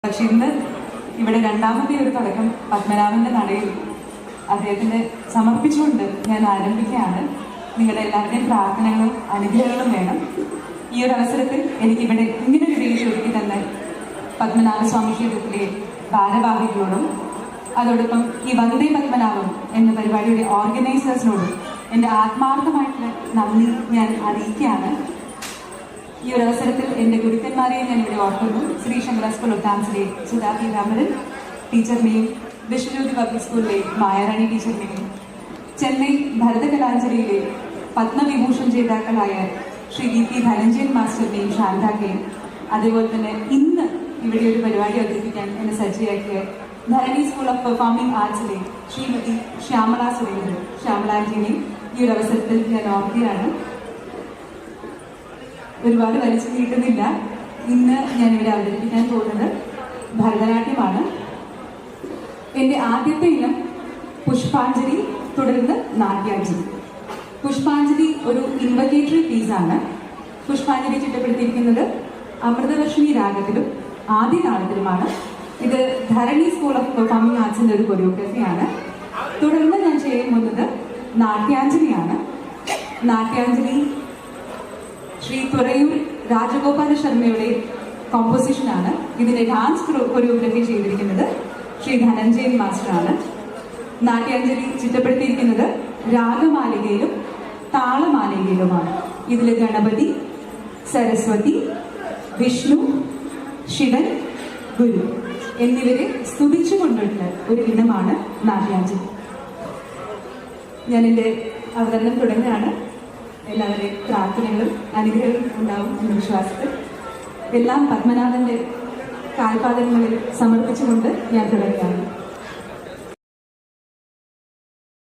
പക്ഷെ ഇന്ന് ഇവിടെ രണ്ടാമത്തെ ഒരു തുടക്കം പത്മനാഭന്റെ നടയിൽ അദ്ദേഹത്തിന് സമർപ്പിച്ചുകൊണ്ട് ഞാൻ ആരംഭിക്കുകയാണ്. നിങ്ങളുടെ എല്ലാവരുടെയും പ്രാർത്ഥനകളും അനുഗ്രഹങ്ങളും വേണം. ഈ ഒരു അവസരത്തിൽ എനിക്കിവിടെ ഇങ്ങനൊരു വേദി ഒരുക്കി തന്നെ പത്മനാഭസ്വാമി ക്ഷേത്രത്തിലെ ഭാരവാഹികളോടും അതോടൊപ്പം ഈ വന്ദേ പത്മനാഭം എന്ന പരിപാടിയുടെ ഓർഗനൈസേഴ്സിനോടും എൻ്റെ ആത്മാർത്ഥമായിട്ടുള്ള നന്ദി ഞാൻ അറിയിക്കുകയാണ്. ഈ ഒരു അവസരത്തിൽ എൻ്റെ ഗുരുക്കന്മാരെയും ഞാൻ ഇവിടെ ഓർക്കുന്നു. ശ്രീ ശങ്കര സ്കൂൾ ഓഫ് ഡാൻസിലെ സുധാ പി രാമരൻ ടീച്ചറിനെയും വിഷ്ണുജ്യോതി പബ്ലിക് സ്കൂളിലെ മായാറാണി ടീച്ചറിനെയും ചെന്നൈ ഭരതകലാഞ്ജലിയിലെ പത്മവിഭൂഷൺ ജേതാക്കളായ ശ്രീ വി പി ധനഞ്ജയൻ മാസ്റ്ററിനെയും ശാന്താക്കയും അതേപോലെ തന്നെ ഇന്ന് ഇവിടെ ഒരു പരിപാടി അവതരിപ്പിക്കാൻ എന്നെ സജ്ജയാക്കിയ ധരണി സ്കൂൾ ഓഫ് പെർഫോമിംഗ് ആർട്സിലെ ശ്രീമതി ശ്യാമള സുരേന്ദ്രൻ ശ്യാമളാജിനെയും ഈ ഒരു അവസരത്തിൽ ഞാൻ ഓർക്കുകയാണ്. ഒരുപാട് വലിച്ചു നീട്ടുന്നില്ല. ഇന്ന് ഞാനിവിടെ അവതരിപ്പിക്കാൻ പോകുന്നത് ഭരതനാട്യമാണ്. എൻ്റെ ആദ്യത്തെ ഇനം പുഷ്പാഞ്ജലി, തുടർന്ന് നാട്യാഞ്ജലി. പുഷ്പാഞ്ജലി ഒരു ഇൻവക്കേറ്ററി പീസാണ്. പുഷ്പാഞ്ജലി ചിട്ടപ്പെടുത്തിയിരിക്കുന്നത് അമൃതവർഷിണി രാഗത്തിലും ആദ്യ താളത്തിലുമാണ്. ഇത് ധരണി സ്കൂൾ ഓഫ് പെർഫോമിംഗ് ആർട്സിന്റെ ഒരു കൊറിയോഗ്രഫിയാണ്. തുടർന്ന് ഞാൻ ചെയ്യാൻ പോകുന്നത് നാട്യാഞ്ജലിയാണ്. നാട്യാഞ്ജലി ശ്രീ തുറയൂർ രാജഗോപാല ശർമ്മയുടെ കോമ്പോസിഷനാണ്. ഇതിന്റെ ഡാൻസ് കൊറിയോഗ്രഫി ചെയ്തിരിക്കുന്നത് ശ്രീ ധനഞ്ജയൻ മാസ്റ്ററാണ്. നാട്യാഞ്ജലി ചിട്ടപ്പെടുത്തിയിരിക്കുന്നത് രാഗമാലികയിലും താളമാലികയിലുമാണ്. ഇതിൽ ഗണപതി, സരസ്വതി, വിഷ്ണു, ശിവൻ, ഗുരു എന്നിവരെ സ്തുതിച്ചുകൊണ്ടുള്ള ഒരു ഇനമാണ് നാട്യാഞ്ജലി. ഞാൻ എൻ്റെ അവതരണം തുടങ്ങുകയാണ്. എല്ലാവരുടെയും പ്രാർത്ഥനകളും അനുഗ്രഹങ്ങളും ഉണ്ടാവും എന്ന വിശ്വാസത്തിൽ എല്ലാം പത്മനാഭന്റെ കാൽപാദങ്ങളിൽ സമർപ്പിച്ചുകൊണ്ട് ഞാൻ തുടങ്ങുകയാണ്.